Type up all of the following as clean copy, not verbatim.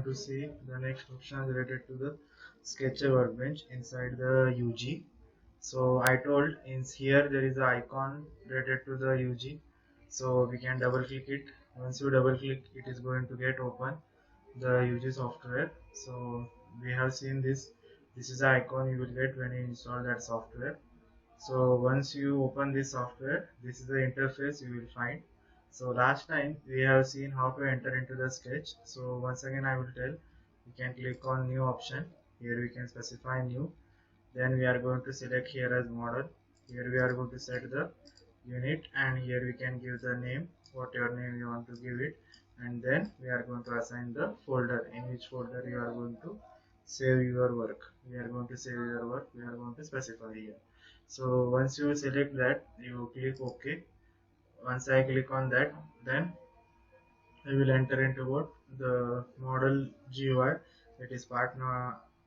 going to see the next option related to the Sketcher workbench inside the UG. So I told in here there is an icon related to the UG, so we can double click it. Once you double click, it is going to get open the UG software. So we have seen this. This is the icon you will get when you install that software. So once you open this software, this is the interface you will find. So last time we have seen how to enter into the sketch. So once again I will tell, you can click on new option. Here we can specify new. Then we are going to select here as model. Here we are going to set the unit, and here we can give the name, whatever name you want to give it, and then we are going to assign the folder, in which folder you are going to save your work. We are going to save your work, we are going to specify here. So once you select that, you click OK. Once I click on that, then I will enter into what the model GUI, that is part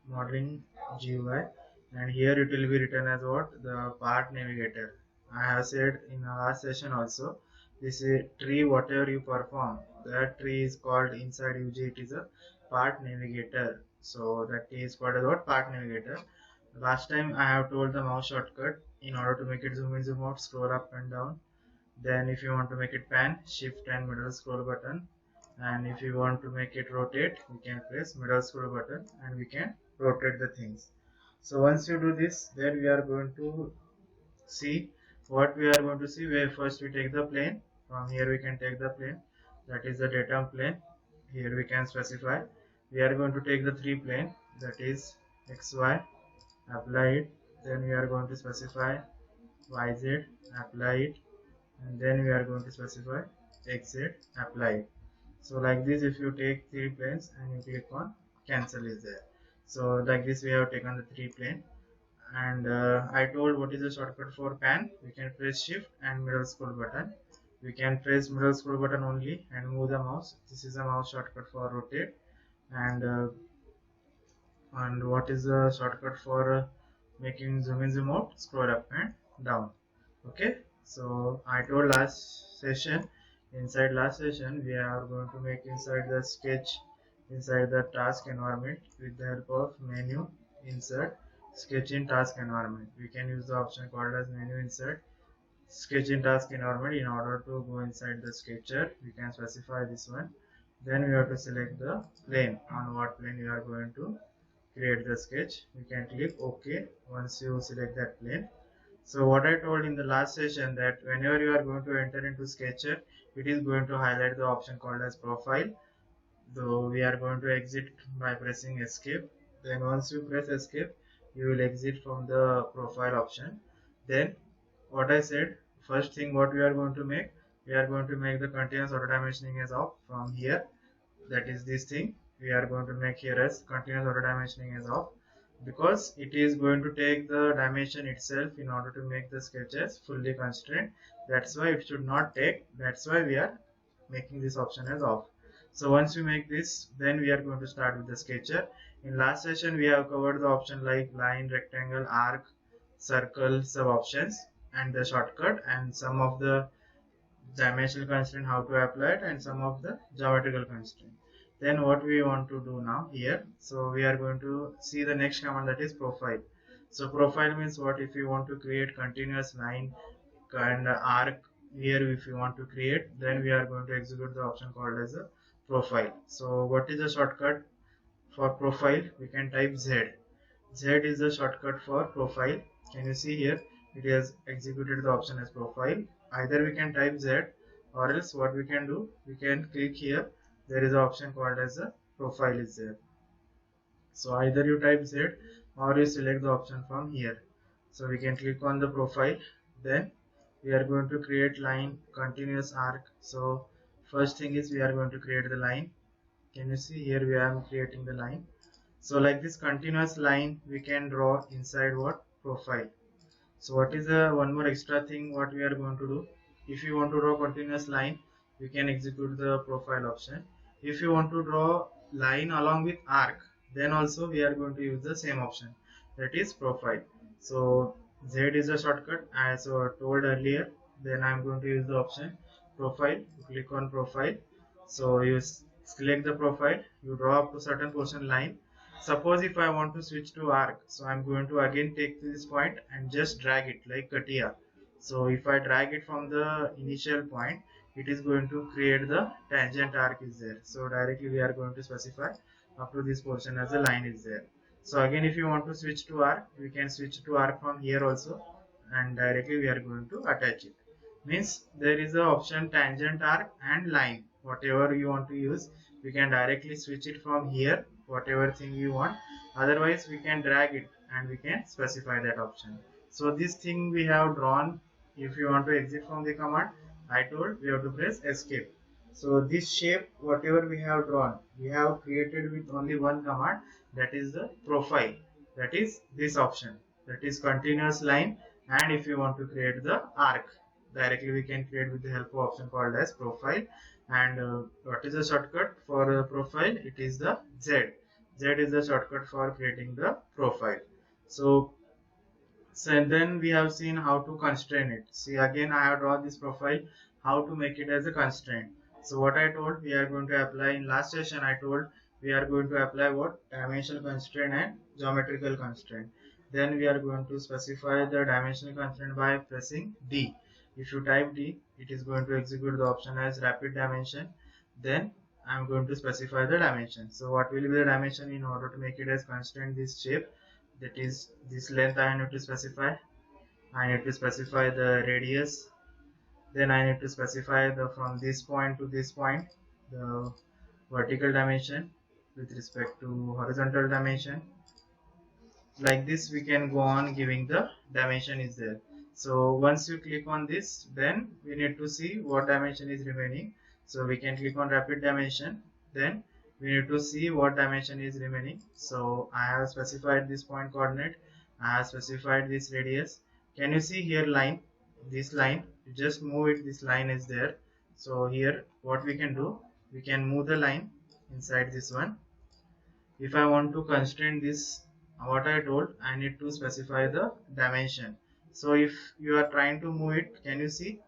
modeling GUI, and here it will be written as what the part navigator. I have said in the last session also, this is tree whatever you perform, that tree is called inside UG, it is a part navigator. So that is called as what part navigator. Last time I have told the mouse shortcut in order to make it zoom in zoom out, scroll up and down. Then if you want to make it pan, shift and middle scroll button, and if you want to make it rotate, we can press middle scroll button and we can rotate the things. So once you do this, then we are going to see what we are going to see. Where first we take the plane. From here we can take the plane, that is the datum plane. Here we can specify we are going to take the three plane, that is XY, apply it. Then we are going to specify YZ, apply it, and then we are going to specify exit, apply it. So like this, if you take three planes and you click on cancel is there. So like this we have taken the three plane, and I told what is the shortcut for pan. We can press shift and middle scroll button. We can press middle scroll button only and move the mouse. This is a mouse shortcut for rotate. And what is the shortcut for making zoom in zoom out, scroll up and down. Okay, so I told last session, inside last session we are going to make inside the sketch, inside the task environment, with the help of menu insert sketch in task environment. We can use the option called as menu insert sketch in task environment. In order to go inside the sketcher, we can specify this one. Then we have to select the plane, on what plane you are going to create the sketch. You can click OK once you select that plane. So what I told in the last session, that whenever you are going to enter into Sketcher, it is going to highlight the option called as profile. Though we are going to exit by pressing escape. Then once you press escape, you will exit from the profile option. Then what I said, first thing what we are going to make, we are going to make the continuous auto dimensioning as off from here. That is this thing we are going to make here as continuous auto dimensioning is off, because it is going to take the dimension itself in order to make the sketches fully constrained. That's why it should not take, that's why we are making this option as off. So once we make this, then we are going to start with the sketcher. In last session we have covered the option like line, rectangle, arc, circle, sub options, and the shortcut, and some of the dimensional constraint how to apply it, and some of the geometrical constraint. Then what we want to do now here, so we are going to see the next command, that is profile. So profile means what, if you want to create continuous line and arc here, if you want to create, then we are going to execute the option called as a profile. So what is the shortcut for profile? We can type Z. Z is the shortcut for profile. Can you see here, it has executed the option as profile. Either we can type Z, or else what we can do, we can click here, there is an option called as a profile is there. So either you type Z or you select the option from here. So we can click on the profile. Then we are going to create line, continuous, arc. So first thing is we are going to create the line. Can you see here, we are creating the line. So like this continuous line we can draw inside what, profile. So what is the one more extra thing what we are going to do, if you want to draw continuous line, you can execute the profile option. If you want to draw line along with arc, then also we are going to use the same option, that is profile. So Z is a shortcut as I told earlier. Then I am going to use the option profile. You click on profile. So you select the profile, you draw up to certain portion line. Suppose if I want to switch to arc, so I'm going to again take this point and just drag it like Katia. So if I drag it from the initial point, it is going to create the tangent arc is there. So directly we are going to specify up to this portion as a line is there. So again, if you want to switch to arc, we can switch to arc from here also, and directly we are going to attach it. Means there is a option tangent arc and line. Whatever you want to use, we can directly switch it from here, whatever thing you want. Otherwise, we can drag it and we can specify that option. So this thing we have drawn. If you want to exit from the command, I told we have to press escape. So this shape, whatever we have drawn, we have created with only one command, that is the profile. That is this option, that is continuous line. And if you want to create the arc, directly we can create with the help of option called as profile. And what is the shortcut for profile? It is the Z. Z is the shortcut for creating the profile. So then we have seen how to constrain it. See, again I have drawn this profile, how to make it as a constraint. So what I told, we are going to apply in last session, I told we are going to apply what? Dimensional constraint and geometrical constraint. Then we are going to specify the dimensional constraint by pressing D. If you type D, it is going to execute the option as rapid dimension. Then I am going to specify the dimension. So what will be the dimension in order to make it as constraint this shape? That is this length I need to specify. I need to specify the radius. Then I need to specify the from this point to this point the vertical dimension with respect to horizontal dimension. Like this we can go on giving the dimension is there. So once you click on this, then we need to see what dimension is remaining. So we can click on rapid dimension, then we need to see what dimension is remaining. So I have specified this point coordinate, I have specified this radius. Can you see here line, this line, you just move it, this line is there. So here what we can do, we can move the line inside this one. If I want to constrain this, what I told, I need to specify the dimension. So if you are trying to move it, can you see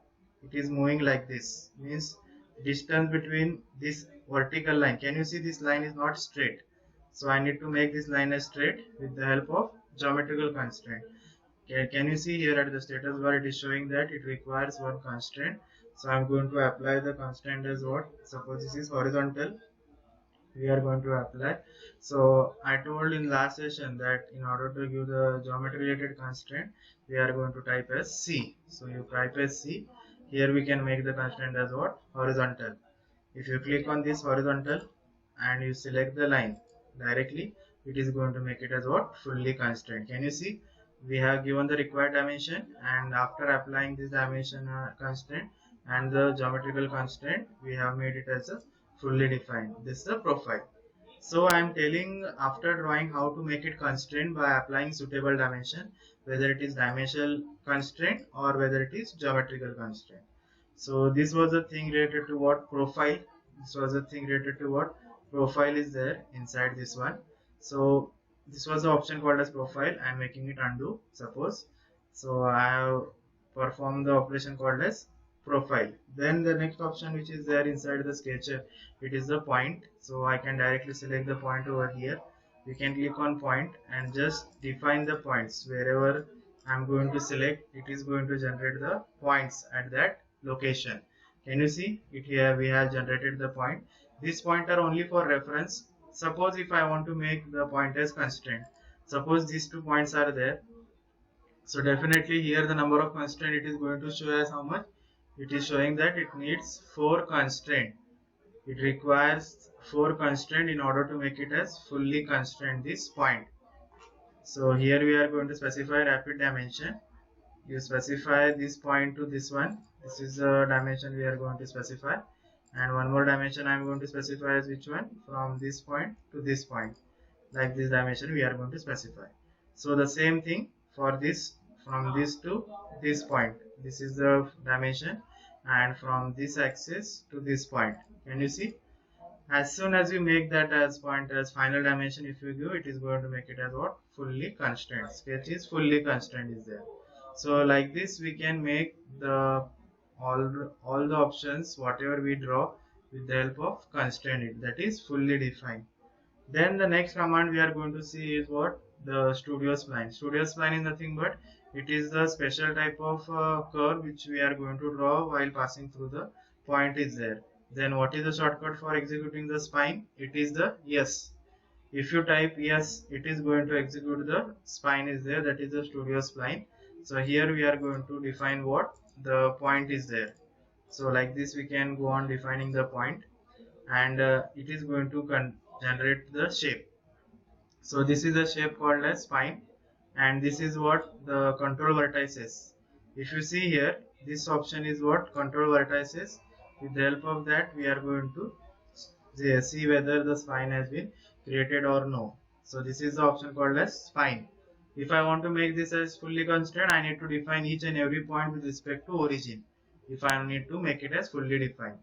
it is moving like this? Means distance between this vertical line, can you see this line is not straight? So I need to make this line as straight with the help of geometrical constraint. Can you see here at the status bar, it is showing that it requires one constraint. So I'm going to apply the constraint as what? Suppose this is horizontal, we are going to apply. So I told in last session that in order to give the geometry related constraint, we are going to type as C. So you type as C. Here we can make the constraint as what? Horizontal. If you click on this horizontal and you select the line directly, it is going to make it as what? Fully constrained. Can you see? We have given the required dimension, and after applying this dimension constraint and the geometrical constraint, we have made it as a fully defined. This is the profile. So I am telling after drawing how to make it constraint by applying suitable dimension, whether it is dimensional constraint or whether it is geometrical constraint. So this was the thing related to what? Profile. This was the thing related to what? Profile is there inside this one. So this was the option called as profile. I am making it undo, suppose. So I have performed the operation called as profile. Then the next option which is there inside the sketcher, it is the point. So I can directly select the point over here. We can click on point and just define the points. Wherever I'm going to select, it is going to generate the points at that location. Can you see it here? We have generated the point. This point are only for reference. Suppose if I want to make the point as constraint, suppose these 2 points are there. So definitely here the number of constraint it is going to show as how much? It is showing that it needs 4 constraint. It requires 4 constraint in order to make it as fully constraint this point. So here we are going to specify rapid dimension. You specify this point to this one. This is the dimension we are going to specify. And one more dimension I am going to specify as which one? From this point to this point. Like this dimension we are going to specify. So the same thing for this, from this to this point. This is the dimension, and from this axis to this point. Can you see? As soon as you make that as point as final dimension, if you give, it is going to make it as what? Fully constrained. Sketch is fully constrained is there. So like this we can make the all the options whatever we draw, with the help of constraint it, that is fully defined. Then the next command we are going to see is what? The studio spline. Studio spline is nothing but it is the special type of curve which we are going to draw while passing through the point is there. Then what is the shortcut for executing the spline? It is the yes. If you type yes, it is going to execute the spline is there, that is the studio spline. So here we are going to define what the point is there. So like this we can go on defining the point, and it is going to generate the shape. So this is a shape called as spine, and this is what the control vertices. If you see here, this option is what control vertices. With the help of that, we are going to see whether the spine has been created or no. So this is the option called as spine. If I want to make this as fully constrained, I need to define each and every point with respect to origin. If I need to make it as fully defined.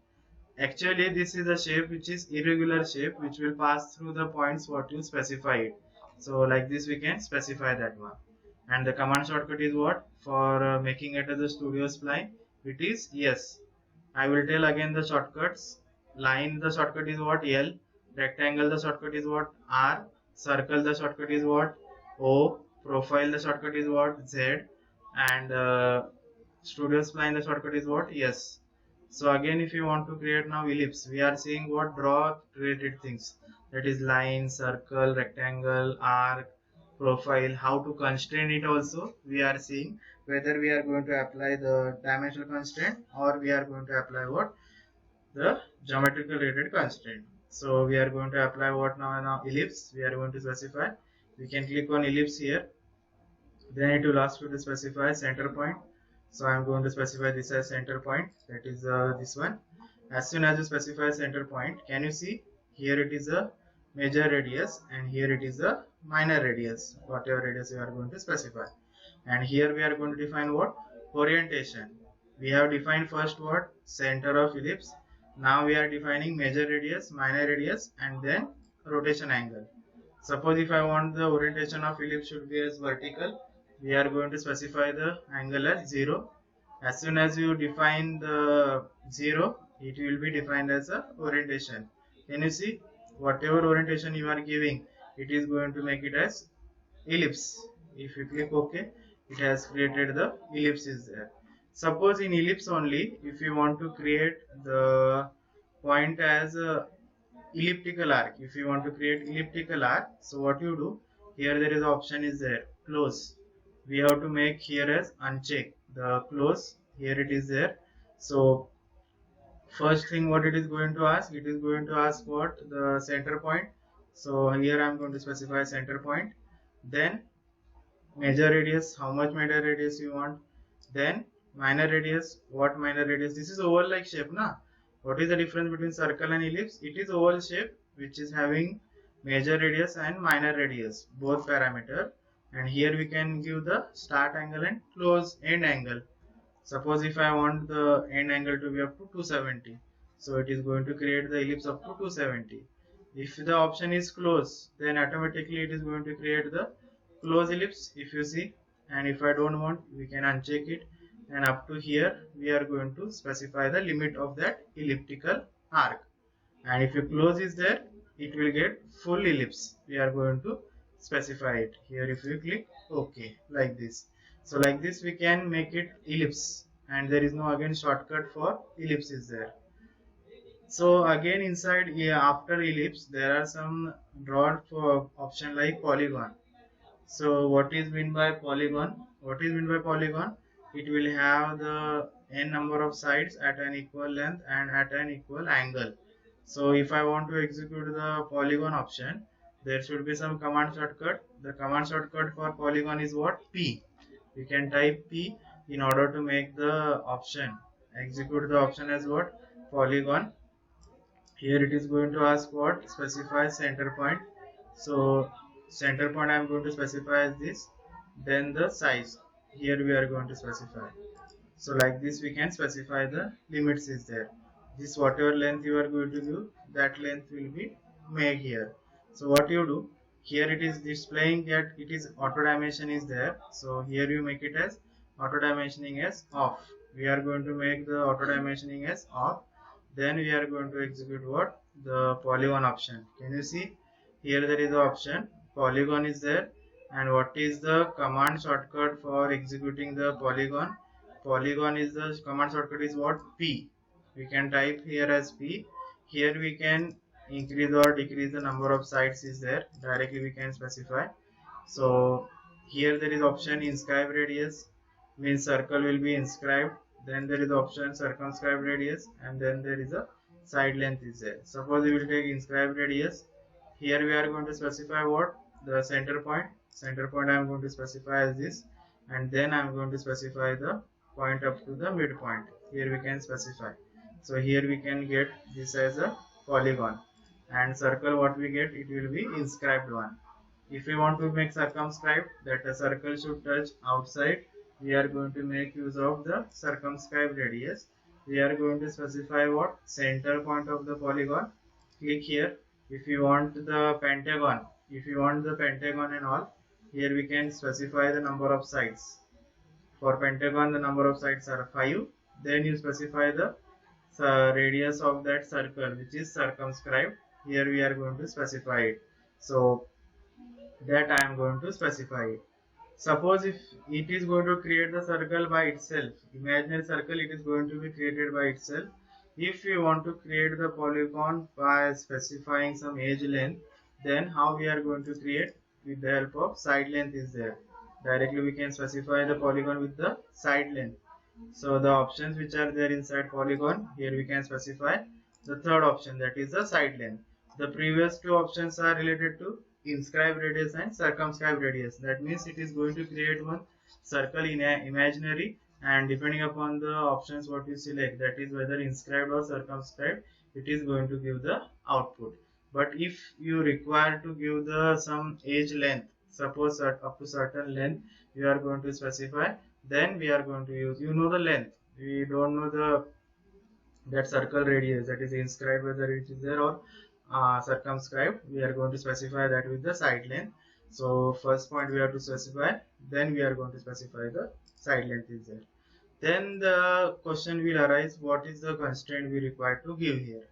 Actually, this is a shape which is irregular shape which will pass through the points what you specify it. So like this we can specify that one. And the command shortcut is what? For making it as a studio spline, it is yes. I will tell again the shortcuts. Line the shortcut is what? L. Rectangle the shortcut is what? R. Circle the shortcut is what? O. Profile the shortcut is what? Z. And studio spline the shortcut is what? Yes. So again, if you want to create now ellipse, we are seeing what draw related things, that is line, circle, rectangle, arc, profile. How to constrain it also we are seeing, whether we are going to apply the dimensional constraint or we are going to apply what the geometrical related constraint. So we are going to apply what now ellipse we are going to specify. We can click on ellipse here. Then it will ask you to specify center point. So I am going to specify this as center point, that is this one. As soon as you specify center point, can you see here it is a major radius and here it is a minor radius, whatever radius you are going to specify. And here we are going to define what? Orientation. We have defined first what? Center of ellipse. Now we are defining major radius, minor radius, and then rotation angle. Suppose if I want the orientation of ellipse should be as vertical, we are going to specify the angle as 0. As soon as you define the 0, it will be defined as a orientation. Can you see? Whatever orientation you are giving, it is going to make it as ellipse. If you click OK, it has created the ellipse is there. Suppose in ellipse only, if you want to create the point as a elliptical arc, if you want to create elliptical arc, so what you do, here there is option is there, close. We have to make here as uncheck the close, here it is there. So first thing what it is going to ask, it is going to ask what? The center point. So here I am going to specify center point. Then major radius, how much major radius you want. Then minor radius, what minor radius? This is oval like shape na. What is the difference between circle and ellipse? It is oval shape which is having major radius and minor radius, both parameter. And here we can give the start angle and close end angle. Suppose if I want the end angle to be up to 270, so it is going to create the ellipse up to 270. If the option is close, then automatically it is going to create the close ellipse, if you see. And if I don't want, we can uncheck it, and up to here we are going to specify the limit of that elliptical arc. And if you close is there, it will get full ellipse. We are going to specify it here. If you click OK, like this. So like this we can make it ellipse, and there is no again shortcut for ellipse is there. So again inside here after ellipse there are some drawn for option like polygon. So what is meant by polygon? What is meant by polygon? It will have the n number of sides at an equal length and at an equal angle. So if I want to execute the polygon option, there should be some command shortcut. The command shortcut for polygon is what? P. You can type P in order to make the option. Execute the option as what? Polygon. Here it is going to ask what? Specify center point. So center point I am going to specify as this. Then the size. Here we are going to specify. So like this we can specify the limits is there. This whatever length you are going to do, that length will be made here. So what you do, here it is displaying that it is auto dimension is there. So here you make it as auto dimensioning as off. We are going to make the auto dimensioning as off. Then we are going to execute what? The polygon option. Can you see? Here there is the option, polygon is there. And what is the command shortcut for executing the polygon? Polygon is the command shortcut is what? P. We can type here as P. Here we can increase or decrease the number of sides is there. Directly we can specify. So here there is option inscribe radius, means circle will be inscribed. Then there is option circumscribe radius, and then there is a side length is there. Suppose we will take inscribe radius. Here we are going to specify what? The center point. Center point I am going to specify as this, and then I am going to specify the point up to the midpoint. Here we can specify. So here we can get this as a polygon, and circle what we get, it will be inscribed one. If we want to make circumscribed, that a circle should touch outside, we are going to make use of the circumscribe radius. We are going to specify what? Center point of the polygon. Click here. If you want the pentagon, and all, here we can specify the number of sides. For pentagon, the number of sides are 5. Then you specify the radius of that circle, which is circumscribed. Here we are going to specify it. So that I am going to specify it. Suppose if it is going to create the circle by itself, imaginary circle, it is going to be created by itself. If we want to create the polygon by specifying some edge length, then how we are going to create? With the help of side length is there. Directly we can specify the polygon with the side length. So the options which are there inside polygon, here we can specify the third option, that is the side length. The previous two options are related to inscribe radius and circumscribe radius. That means it is going to create one circle in a imaginary, and depending upon the options what you select, that is whether inscribed or circumscribed, it is going to give the output. But if you require to give the some edge length, suppose up to certain length you are going to specify, then we are going to use, the length, we don't know the that circle radius, that is inscribed, whether it is there or circumscribed, we are going to specify that with the side length. So first point we have to specify, then we are going to specify the side length is there. Then the question will arise, what is the constraint we require to give here?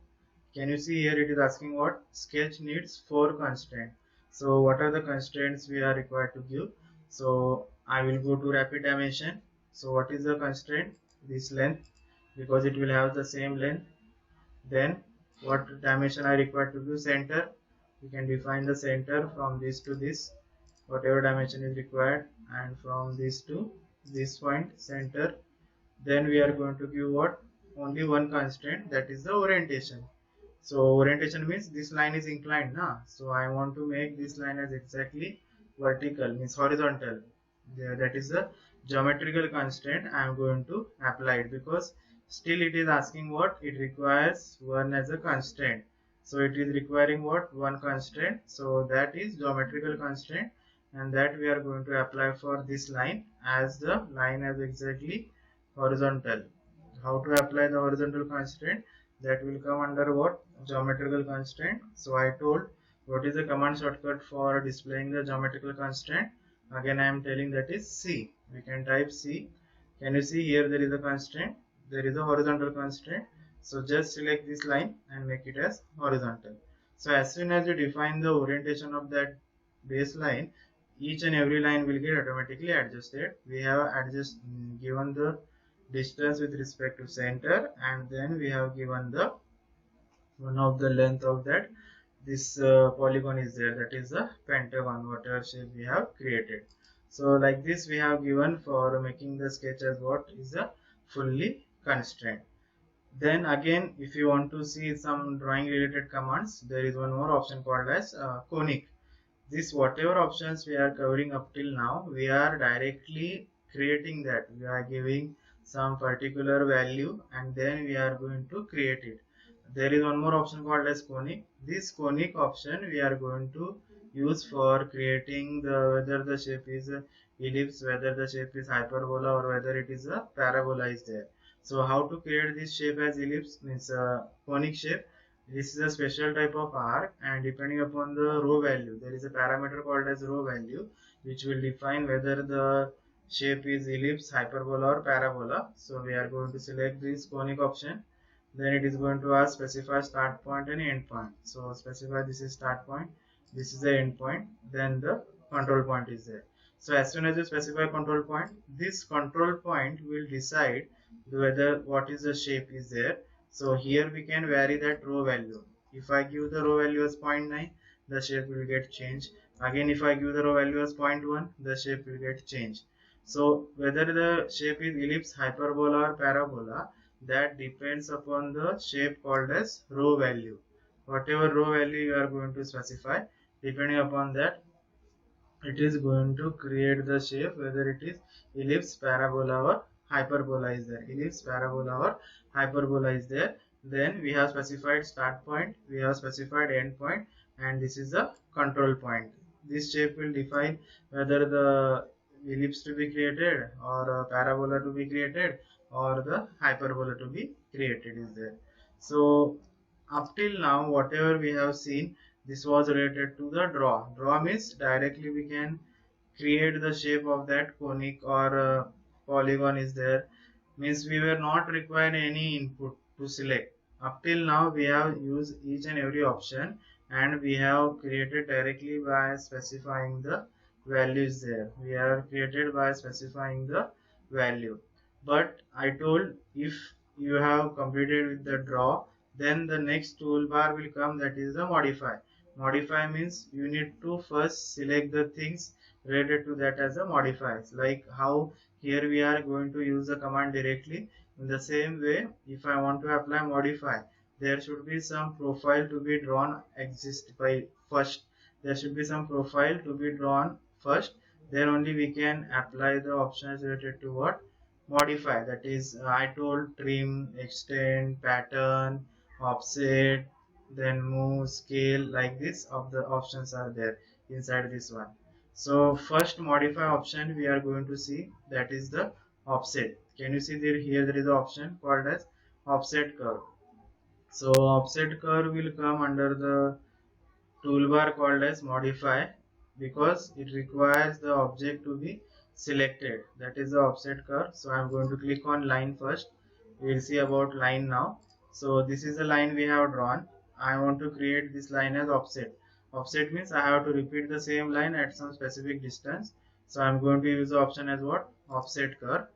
Can you see here it is asking what? Sketch needs 4 constraints. So what are the constraints we are required to give? So I will go to rapid dimension. So what is the constraint? This length, because it will have the same length. Then what dimension I require to give? Center. We can define the center from this to this, whatever dimension is required, and from this to this point, center. Then we are going to give what? Only one constraint, that is the orientation. So orientation means this line is inclined, so I want to make this line as exactly vertical, means horizontal. That is the geometrical constraint I am going to apply it, because still it is asking what? It requires one as a constraint. So it is requiring what? One constraint. So that is geometrical constraint, and that we are going to apply for this line, as the line as exactly horizontal. How to apply the horizontal constraint? That will come under what? Geometrical constraint. So I told what is the command shortcut for displaying the geometrical constraint. Again I am telling, that is C. We can type C. Can you see here there is a constraint? There is a horizontal constraint. So just select this line and make it as horizontal. So as soon as you define the orientation of that baseline, each and every line will get automatically adjusted. We have given the distance with respect to center, and then we have given the one of the length of that this polygon is there, that is the pentagon, whatever shape we have created. So like this we have given for making the sketch as what is a fully constraint. Then again, if you want to see some drawing related commands, there is one more option called as conic. This whatever options we are covering up till now, we are directly creating that. We are giving some particular value and then we are going to create it. There is one more option called as conic. This conic option we are going to use for creating whether the shape is ellipse, whether the shape is hyperbola, or whether it is a parabola is there. So how to create this shape as ellipse, means conic shape? This is a special type of arc, and depending upon the rho value, there is a parameter called as rho value, which will define whether the shape is ellipse, hyperbola, or parabola. So we are going to select this conic option. Then it is going to ask specify start point and end point. So specify this is start point, this is the end point, then the control point is there. So as soon as you specify control point, this control point will decide whether what is the shape is there. So here we can vary that row value. If I give the row value as 0.9, the shape will get changed. Again, if I give the row value as 0.1, the shape will get changed. So whether the shape is ellipse, hyperbola or parabola, that depends upon the shape called as row value. Whatever row value you are going to specify, depending upon that, it is going to create the shape, whether it is ellipse, parabola or hyperbola is there. Ellipse, parabola or hyperbola is there. Then we have specified start point, we have specified end point, and this is the control point. This shape will define whether the ellipse to be created or a parabola to be created or the hyperbola to be created is there. So up till now whatever we have seen, this was related to the draw. Draw means directly we can create the shape of that conic or polygon is there. Means we were not required any input to select. Up till now we have used each and every option and we have created directly by specifying the values there. We have created by specifying the value. But I told if you have completed with the draw, then the next toolbar will come, that is the modify. Modify means you need to first select the things related to that as a modifiers, like how here we are going to use the command directly. In the same way, if I want to apply modify, there should be some profile to be drawn exist by first. There should be some profile to be drawn first, then only we can apply the options related to what modify. That is I told trim, extend, pattern, offset, then move, scale, like this of the options are there inside this one. So first modify option we are going to see, that is the offset. Can you see there, here there is an option called as offset curve. So offset curve will come under the toolbar called as modify because it requires the object to be selected, that is the offset curve. So I am going to click on line first. We will see about line now. So this is the line we have drawn. I want to create this line as offset. Offset means I have to repeat the same line at some specific distance. So I am going to use the option as what, offset curve.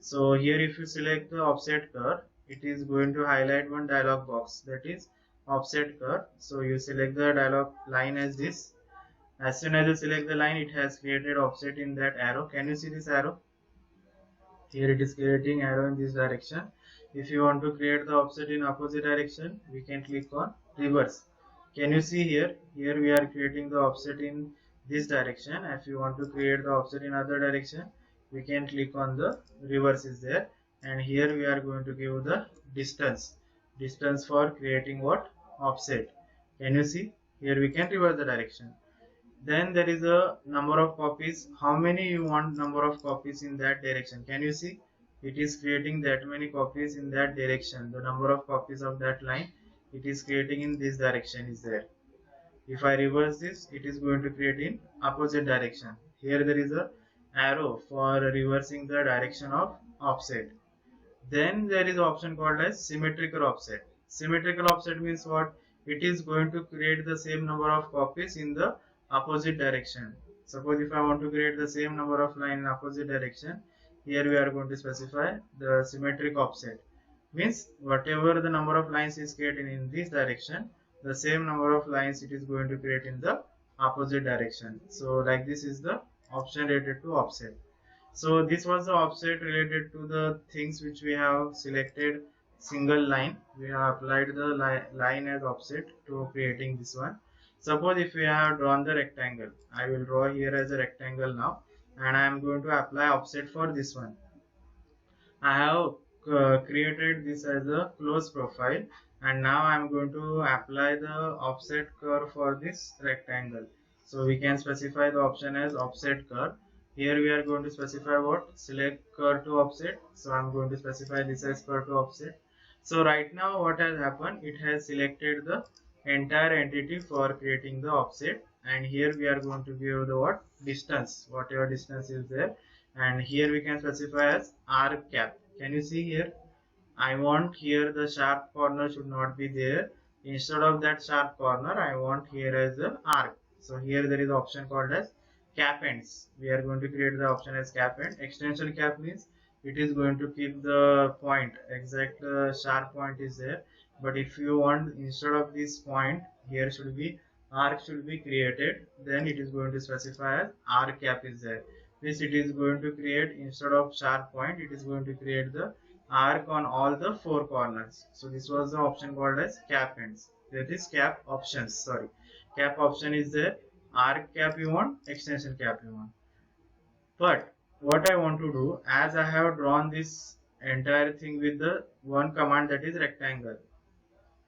So here if you select the offset curve, it is going to highlight one dialog box, that is offset curve. So you select the dialog line as this. As soon as you select the line, it has created offset in that arrow. Can you see this arrow? Here it is creating arrow in this direction. If you want to create the offset in opposite direction, we can click on reverse. Can you see here? Here we are creating the offset in this direction. If you want to create the offset in other direction, we can click on the reverse is there. And here we are going to give the distance. Distance for creating what? Offset. Can you see? Here we can reverse the direction. Then there is a number of copies, how many you want number of copies in that direction. Can you see, it is creating that many copies in that direction. The number of copies of that line it is creating in this direction is there. If I reverse this, it is going to create in opposite direction. Here there is a arrow for reversing the direction of offset. Then there is option called as symmetrical offset. Symmetrical offset means what? It is going to create the same number of copies in the opposite direction. Suppose if I want to create the same number of line in opposite direction, here we are going to specify the symmetric offset. Means whatever the number of lines is created in this direction, the same number of lines it is going to create in the opposite direction. So like this is the option related to offset. So this was the offset related to the things which we have selected single line. We have applied the line as offset to creating this one. Suppose if we have drawn the rectangle, I will draw here as a rectangle now, and I am going to apply offset for this one. I have created this as a close profile, and now I am going to apply the offset curve for this rectangle. So we can specify the option as offset curve. Here we are going to specify what? Select curve to offset. So I am going to specify this as curve to offset. So right now what has happened? It has selected the entire entity for creating the offset, and here we are going to give the what? Distance, whatever distance is there, and here we can specify as arc cap. Can you see here? I want here the sharp corner should not be there. Instead of that sharp corner, I want here as a arc. So here there is option called as cap ends. We are going to create the option as cap end. Extension cap means it is going to keep the point, exact sharp point is there. But if you want instead of this point, here should be arc should be created, then it is going to specify as arc cap is there. Means it is going to create instead of sharp point, it is going to create the arc on all the four corners. So this was the option called as cap ends. That is cap options. Sorry, cap option is there. Arc cap you want, extension cap you want. But what I want to do, as I have drawn this entire thing with the one command, that is rectangle,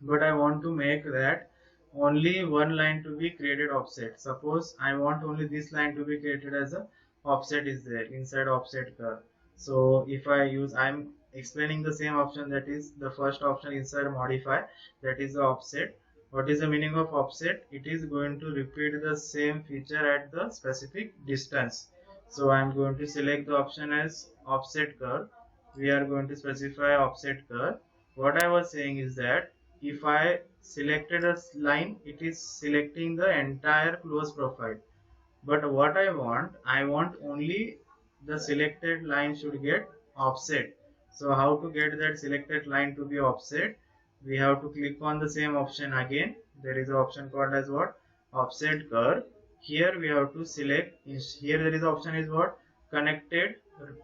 but I want to make that only one line to be created offset. Suppose I want only this line to be created as a offset is there inside offset curve. So if I use, I'm explaining the same option, that is the first option inside modify, that is the offset. What is the meaning of offset? It is going to repeat the same feature at the specific distance. So I'm going to select the option as offset curve. We are going to specify offset curve. What I was saying is that if I selected a line, it is selecting the entire close profile. But what I want only the selected line should get offset. So how to get that selected line to be offset? We have to click on the same option again. There is an option called as what? Offset curve. Here we have to select, here there is option is what? Connected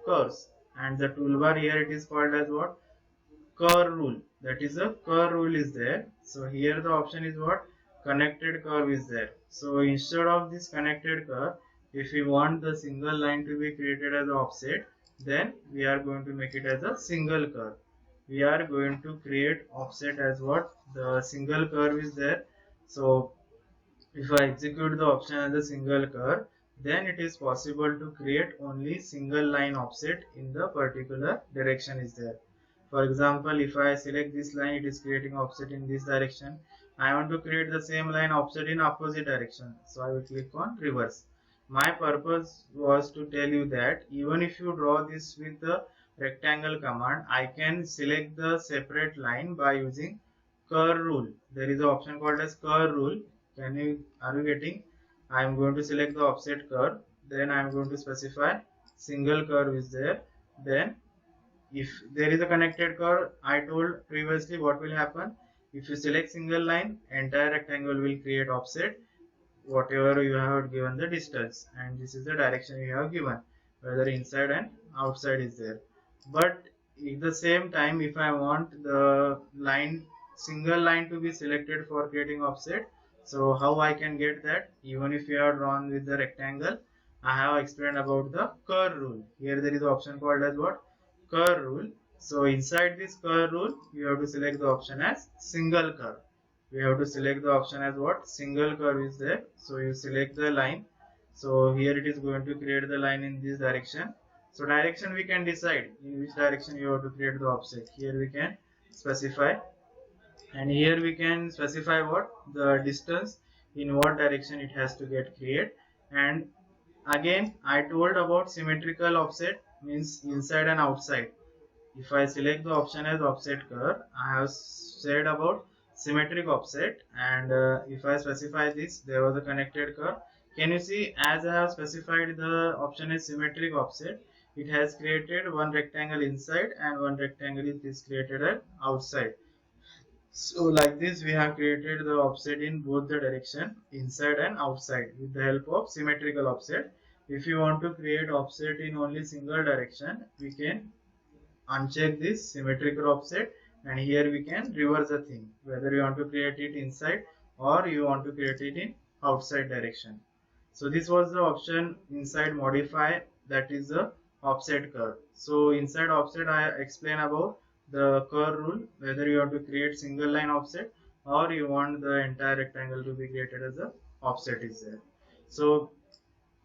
curves. And the toolbar here it is called as what? Curve rule, that is a curve rule is there. So here the option is what? Connected curve is there. So instead of this connected curve, if we want the single line to be created as offset, then we are going to make it as a single curve. We are going to create offset as what? The single curve is there. So if I execute the option as a single curve, then it is possible to create only single line offset in the particular direction is there. For example, if I select this line, it is creating offset in this direction. I want to create the same line offset in opposite direction. So I will click on reverse. My purpose was to tell you that even if you draw this with the rectangle command, I can select the separate line by using curve rule. There is an option called as curve rule. Are you getting? I am going to select the offset curve. Then I am going to specify single curve is there. Then if there is a connected curve, I told previously what will happen. If you select single line, entire rectangle will create offset whatever you have given the distance, and this is the direction you have given, whether inside and outside is there. But at the same time, if I want the line single line to be selected for creating offset, so how I can get that? Even if you are drawn with the rectangle, I have explained about the curve rule. Here there is an option called as what? Curve rule. So inside this curve rule, you have to select the option as single curve. We have to select the option as what? Single curve is there. So you select the line. So here it is going to create the line in this direction. So direction we can decide in which direction you have to create the offset. Here we can specify, and here we can specify what? The distance in what direction it has to get created. And again I told about symmetrical offset means inside and outside. If I select the option as offset curve, I have said about symmetric offset, and if I specify this, there was a connected curve. Can you see, as I have specified the option as symmetric offset, it has created one rectangle inside and one rectangle is created at outside. So like this we have created the offset in both the direction, inside and outside, with the help of symmetrical offset. If you want to create offset in only single direction, we can uncheck this symmetrical offset, and here we can reverse the thing, whether you want to create it inside or you want to create it in outside direction. So this was the option inside modify, that is the offset curve. So inside offset I explain about the curve rule, whether you want to create single line offset or you want the entire rectangle to be created as a offset is there. So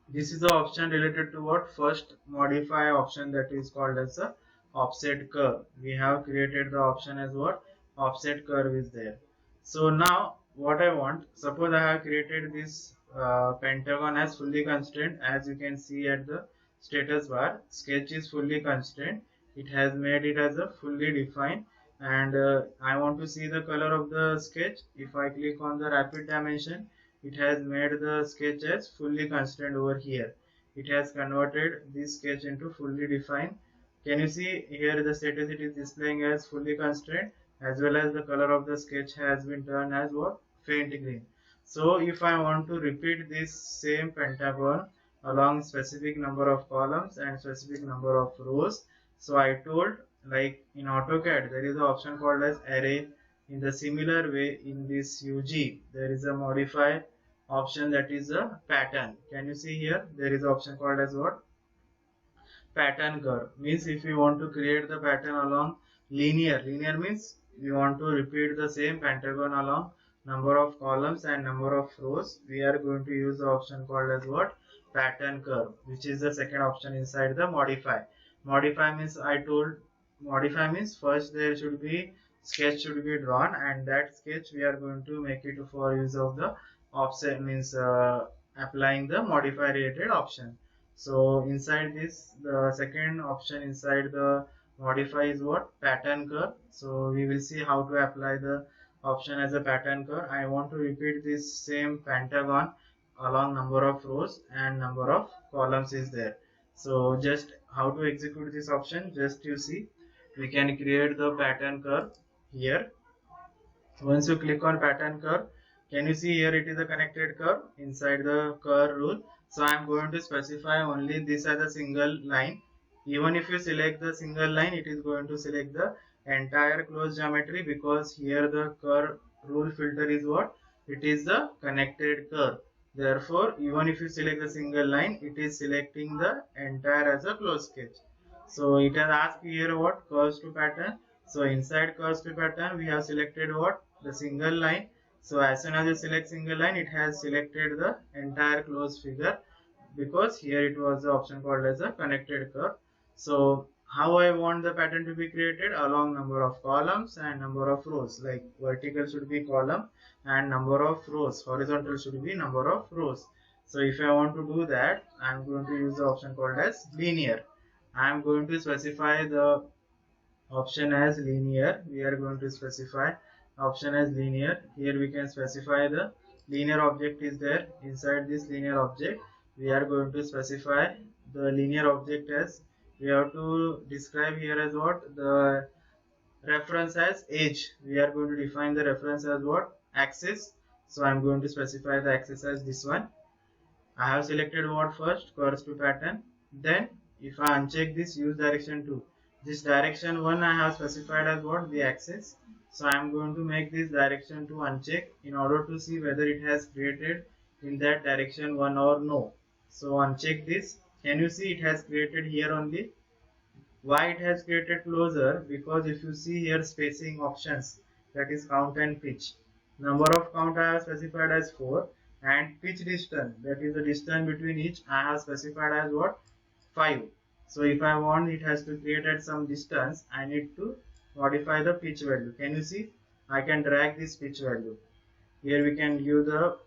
this is the option related to what? First modify option, that is called as a offset curve. We have created the option as what? Offset curve is there. So now what I want, suppose I have created this pentagon as fully constrained. As you can see at the status bar, sketch is fully constrained. it has made it as a fully defined. And I want to see the color of the sketch. If I click on the rapid dimension, it has made the sketch as fully constrained over here. It has converted this sketch into fully defined. Can you see here the status it is displaying as fully constrained, as well as the color of the sketch has been turned as what? Faint green. So if I want to repeat this same pentagon along specific number of columns and specific number of rows, so I told, like in AutoCAD there is an option called as array. In the similar way in this UG there is a modify option, that is a pattern. Can you see here there is an option called as what? Pattern curve. Means if you want to create the pattern along linear means we want to repeat the same pentagon along number of columns and number of rows, we are going to use the option called as what? Pattern curve, which is the second option inside the modify. Modify means I told, modify means first there should be sketch should be drawn, and that sketch we are going to make it for use of the offset, means applying the modify related option. So inside this, the second option inside the modify is what? Pattern curve. So we will see how to apply the option as a pattern curve. I want to repeat this same pentagon along number of rows and number of columns is there. So just how to execute this option, just you see, we can create the pattern curve here. Once you click on pattern curve, can you see here it is a connected curve inside the curve rule. So I am going to specify only this as a single line. Even if you select the single line, it is going to select the entire closed geometry, because here the curve rule filter is what? It is the connected curve. Therefore, even if you select the single line, it is selecting the entire as a closed sketch. So it has asked here what? Curves to pattern. So inside curves to pattern, we have selected what? The single line. So as soon as you select single line, it has selected the entire closed figure, because here it was the option called as a connected curve. So how I want the pattern to be created? Along number of columns and number of rows. Like vertical should be column and number of rows. Horizontal should be number of rows. So if I want to do that, I am going to use the option called as linear. I am going to specify the option as linear. We are going to specify option as linear. Here we can specify the linear object is there. Inside this linear object, we are going to specify the linear object as, we have to describe here as what? The reference as edge. We are going to define the reference as what? Axis. So I am going to specify the axis as this one. I have selected what first? Curves to pattern. Then if I uncheck this, use direction 2. This direction 1 I have specified as what? The axis. So I am going to make this direction 2 uncheck in order to see whether it has created in that direction 1 or no. So uncheck this. Can you see it has created here only? Why it has created closer? Because if you see here spacing options, that is count and pitch. Number of count I have specified as 4, and pitch distance, that is the distance between each, I have specified as what? 5. So if I want it has to create at some distance, I need to modify the pitch value. Can you see? I can drag this pitch value. Here we can give the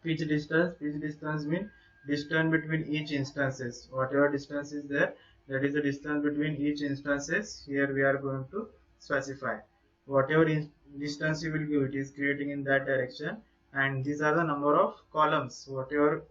pitch distance. Pitch distance means distance between each instances. Whatever distance is there, that is the distance between each instances. Here we are going to specify. Whatever distance you will give, it is creating in that direction. And these are the number of columns. Whatever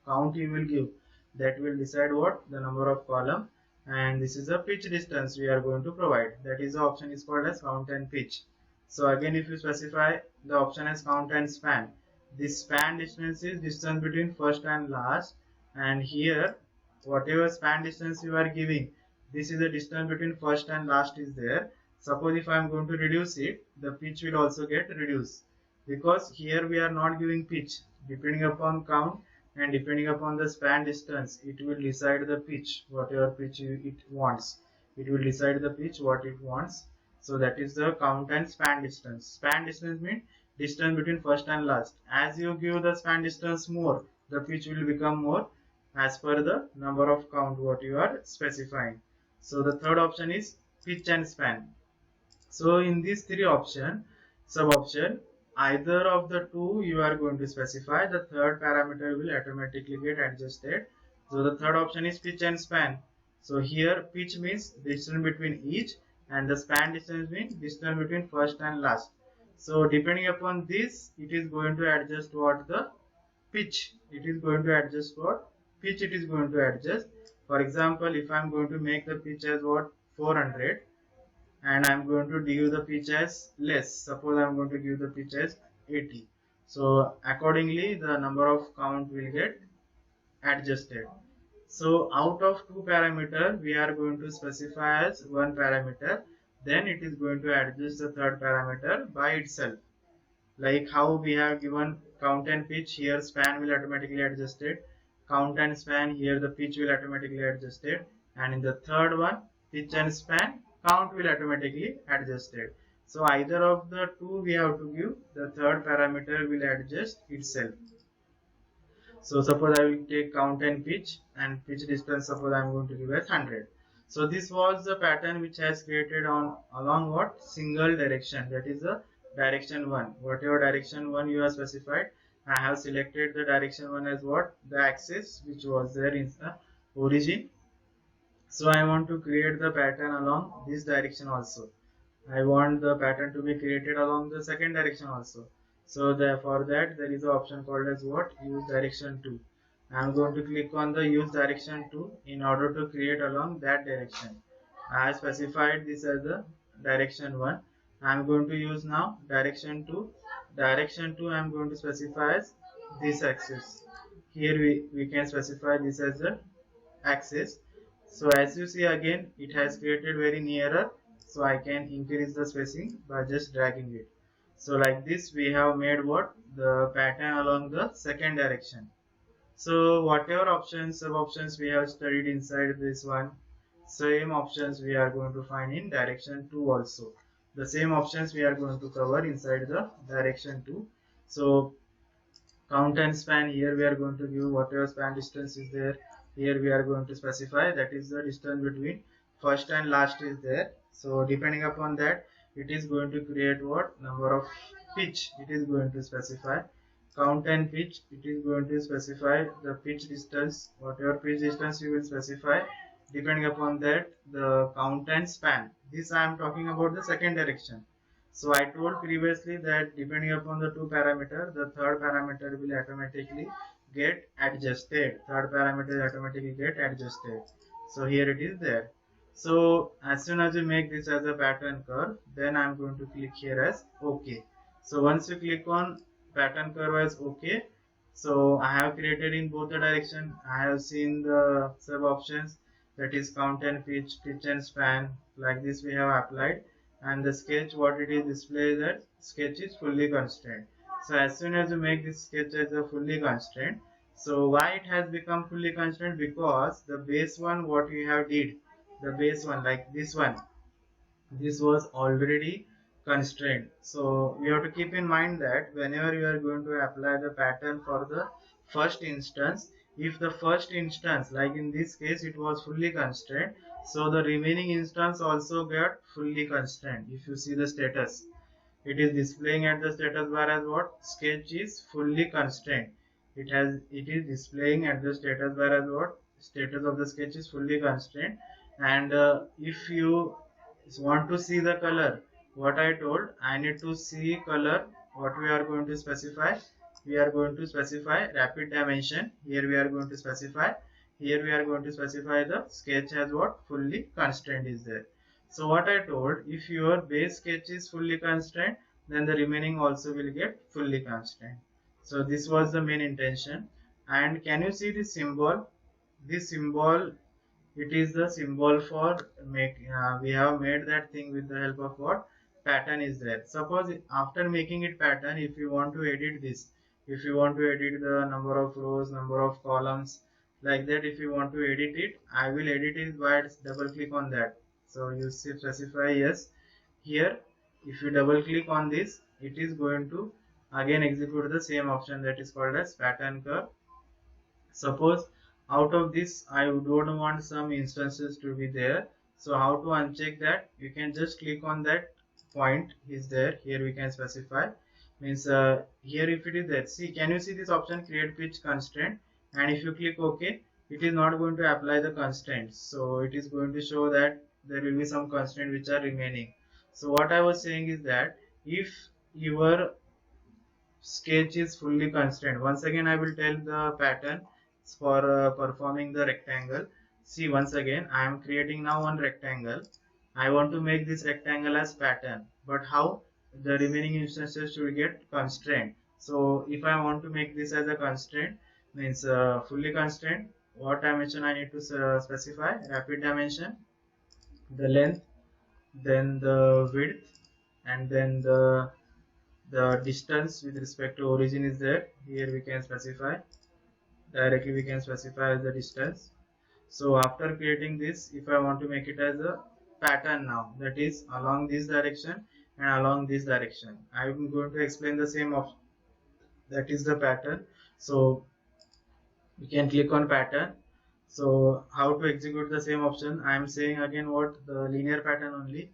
count you will give, that will decide what? The number of column. And this is the pitch distance we are going to provide. That is the option is called as count and pitch. So again, if you specify the option as count and span, this span distance is distance between first and last, and here whatever span distance you are giving, this is the distance between first and last is there. Suppose if I am going to reduce it, the pitch will also get reduced, because here we are not giving pitch. Depending upon count and depending upon the span distance, it will decide the pitch, whatever pitch it wants. It will decide the pitch what it wants. So that is the count and span distance. Span distance means distance between first and last. As you give the span distance more, the pitch will become more as per the number of count what you are specifying. So the third option is pitch and span. So in these three option, sub option, either of the two you are going to specify, the third parameter will automatically get adjusted. So the third option is pitch and span. So here pitch means distance between each, and the span distance means distance between first and last. So depending upon this, it is going to adjust what the pitch. It is going to adjust what pitch it is going to adjust. For example, if I am going to make the pitch as what 400, and I am going to give the pitch as less. Suppose I am going to give the pitch as 80. So accordingly, the number of count will get adjusted. So out of two parameter, we are going to specify as one parameter. Then it is going to adjust the third parameter by itself. Like how we have given count and pitch, here span will automatically adjusted. Count and span, here the pitch will automatically adjusted. And in the third one, pitch and span, count will automatically adjusted. So either of the two we have to give, the third parameter will adjust itself. So suppose I will take count and pitch distance, suppose I am going to give as 100. So this was the pattern which has created on along what single direction, that is the direction 1. Whatever direction 1 you have specified, I have selected the direction 1 as what the axis which was there in the origin. So I want to create the pattern along this direction also. I want the pattern to be created along the second direction also. So for that there is an option called as what use direction 2. I am going to click on the use direction 2 in order to create along that direction. I have specified this as the direction 1. I am going to use now direction 2. Direction 2 I am going to specify as this axis. Here we can specify this as the axis. So as you see, again it has created very nearer, so I can increase the spacing by just dragging it. So like this we have made what the pattern along the second direction. So whatever options, sub options we have studied inside this one, same options we are going to find in direction 2 also. The same options we are going to cover inside the direction 2. So count and span, here we are going to give whatever span distance is there. Here we are going to specify that is the distance between first and last is there. So depending upon that, it is going to create what number of pitch it is going to specify. Count and pitch, it is going to specify the pitch distance, whatever pitch distance you will specify. Depending upon that, the count and span, this I am talking about the second direction. So I told previously that depending upon the two parameter, the third parameter will automatically get adjusted. Third parameter automatically get adjusted. So here it is there. So as soon as you make this as a pattern curve, then I am going to click here as OK. So once you click on pattern curve as OK, so I have created in both the direction. I have seen the sub options, that is count and pitch and span. Like this we have applied, and the sketch what it is display that sketch is fully constrained. So as soon as you make this sketch as a fully constrained, so why it has become fully constrained? Because the base one what you have did, the base one like this one, this was already constrained. So you have to keep in mind that whenever you are going to apply the pattern for the first instance, if the first instance, like in this case it was fully constrained, so the remaining instance also got fully constrained. If you see the status, it is displaying at the status bar as what sketch is fully constrained. It is displaying at the status bar as what status of the sketch is fully constrained. And if you want to see the color, what I told, I need to see color. What we are going to specify, we are going to specify rapid dimension. Here we are going to specify, here we are going to specify the sketch as what fully constrained is there. So what I told, if your base sketch is fully constrained, then the remaining also will get fully constrained. So this was the main intention. And can you see this symbol? This symbol, it is the symbol for we have made that thing with the help of what pattern is there. Suppose after making it pattern, if you want to edit this, if you want to edit the number of rows, number of columns, like that, if you want to edit it, I will edit it by double click on that. So you see specify yes. Here if you double click on this, it is going to again execute the same option that is called as pattern curve. Suppose out of this I don't want some instances to be there, so how to uncheck that? You can just click on that point is there. Here we can specify, means here if it is there, see, can you see this option create pitch constraint? And if you click OK, it is not going to apply the constraints. So it is going to show that there will be some constraints which are remaining. So what I was saying is that if your sketch is fully constrained, once again I will tell the pattern for performing the rectangle. See, once again I am creating now one rectangle. I want to make this rectangle as pattern, but how? The remaining instances should get constrained. So if I want to make this as a constraint, means fully constrained, what dimension I need to specify? Rapid dimension, the length, then the width, and then the distance with respect to origin is there. Here we can specify directly, we can specify the distance. So after creating this, if I want to make it as a pattern now, that is along this direction and along this direction, I am going to explain the same of that is the pattern. So we can click on pattern. So how to execute the same option? I am saying again what the linear pattern only.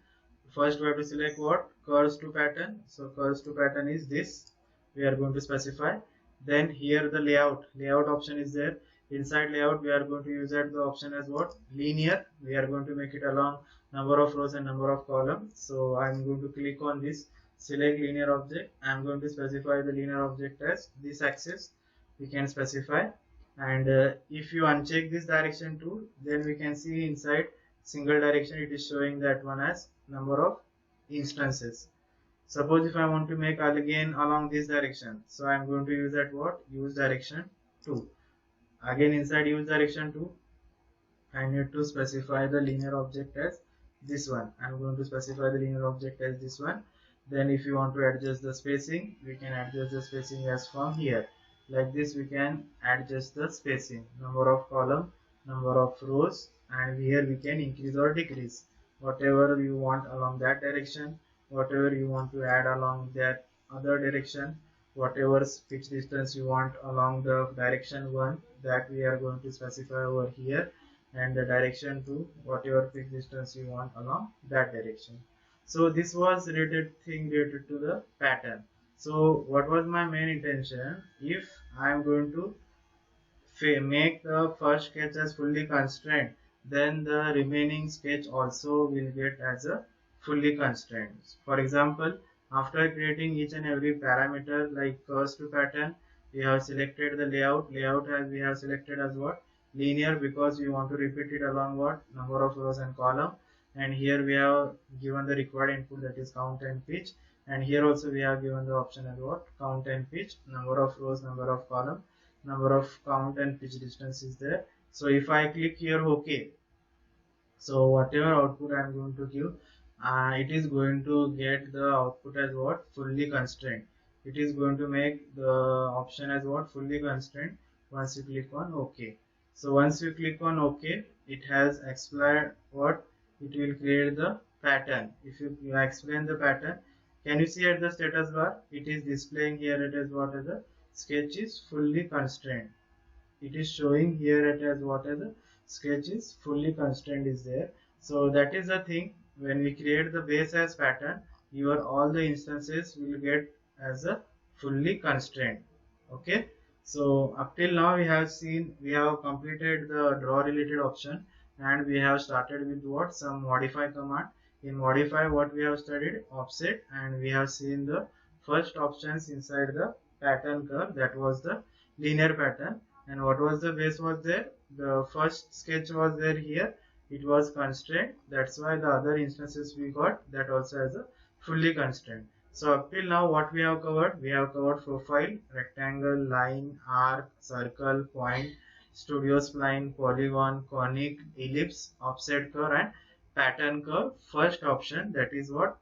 First we have to select what? Curves to pattern. So curves to pattern is this. We are going to specify. Then here the layout option is there. Inside layout we are going to use that the option as what? Linear. We are going to make it along number of rows and number of columns. So I am going to click on this, select linear object. I am going to specify the linear object as this axis. We can specify, and if you uncheck this direction tool, then we can see inside single direction it is showing that one as number of instances. Suppose if I want to make again along this direction, so I am going to use that what? Use direction 2. Again inside use direction 2, I need to specify the linear object as this one. I'm going to specify the linear object as this one. Then if you want to adjust the spacing, we can adjust the spacing as from here. Like this we can adjust the spacing, number of column, number of rows, and here we can increase or decrease whatever you want along that direction, whatever you want to add along that other direction, whatever pitch distance you want along the direction 1, that we are going to specify over here, and the direction 2, whatever pitch distance you want along that direction. So this was related to the pattern. So what was my main intention? If I am going to make the first sketch as fully constrained, then the remaining sketch also will get as a fully constrained. For example, after creating each and every parameter like curves to pattern, we have selected the layout as we have selected as what? Linear, because we want to repeat it along what? Number of rows and column. And here we have given the required input, that is count and pitch, and here also we have given the option as what? Count and pitch, number of rows, number of column, number of count and pitch distance is there. So if I click here OK, so whatever output I am going to give, it is going to get the output as what? Fully constrained. It is going to make the option as what? Fully constrained once you click on OK. So once you click on OK, it has explained what? It will create the pattern. If you explain the pattern, can you see at the status bar? It is displaying here it is what is the sketch is fully constrained. It is showing here it as what is the sketch is fully constrained is there. So that is the thing, when we create the base as pattern, your all the instances will get as a fully constrained. Okay, so up till now we have seen, we have completed the draw related option, and we have started with what? Some modify command. In modify, what we have studied? Offset, and we have seen the first options inside the pattern curve, that was the linear pattern. And what was the base was there? The first sketch was there here, it was constrained, that's why the other instances we got that also as a fully constrained. So up till now what we have covered? We have covered profile, rectangle, line, arc, circle, point, studio spline, polygon, conic, ellipse, offset curve, and pattern curve. First option, that is what?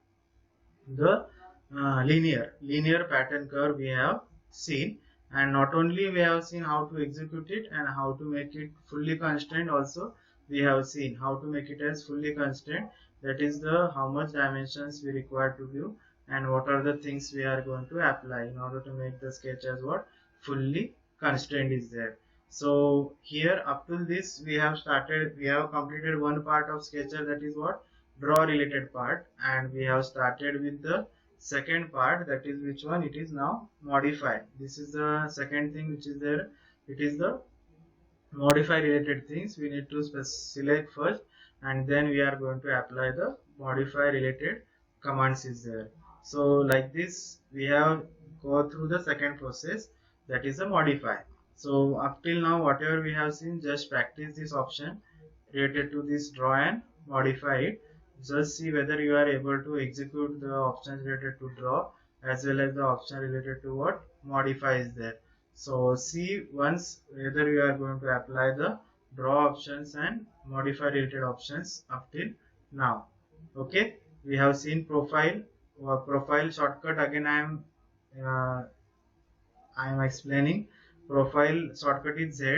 The linear pattern curve we have seen. And not only we have seen how to execute it and how to make it fully constrained, also we have seen how to make it as fully constrained, that is the how much dimensions we require to give and what are the things we are going to apply in order to make the sketch as what? Fully constrained is there. So here up to this we have completed one part of Sketcher, that is what? Draw related part, and we have started with the second part, that is which one? It is now modify. This is the second thing which is there. It is the modify related things, we need to select first, and then we are going to apply the modify related commands is there. So like this we have go through the second process, that is a modify. So up till now whatever we have seen, just practice this option related to this draw and modify it. Just see whether you are able to execute the options related to draw as well as the option related to what modify is there. So see once whether you are going to apply the draw options and modify related options up till now. Okay, we have seen profile. Profile shortcut again uh, I am explaining. Profile shortcut is Z,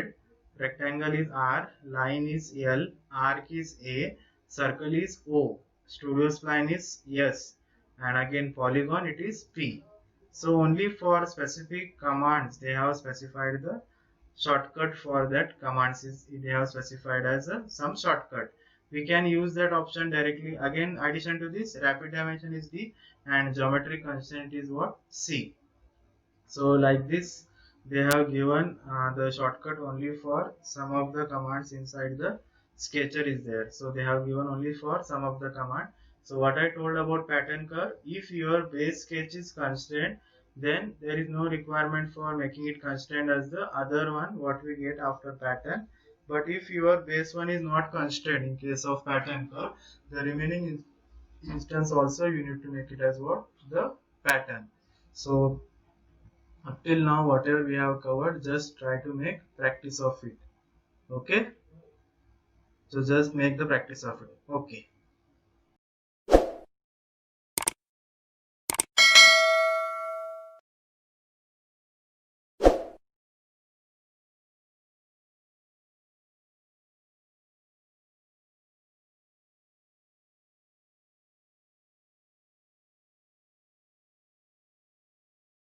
rectangle is R, line is L, arc is A, circle is O, studio spline is S, and again polygon it is P. So only for specific commands they have specified the shortcut for that commands is they have specified as some shortcut. We can use that option directly. Again addition to this, rapid dimension is D and geometry constant is what C. So like this they have given the shortcut only for some of the commands inside the sketcher is there. So they have given only for some of the command. So what I told about pattern curve, if your base sketch is constrained, then there is no requirement for making it constrained as the other one what we get after pattern. But if your base one is not constrained in case of pattern curve, the remaining instance also you need to make it as what the pattern. So up till now whatever we have covered, just try to make practice of it. Okay, so just make the practice of it. Okay.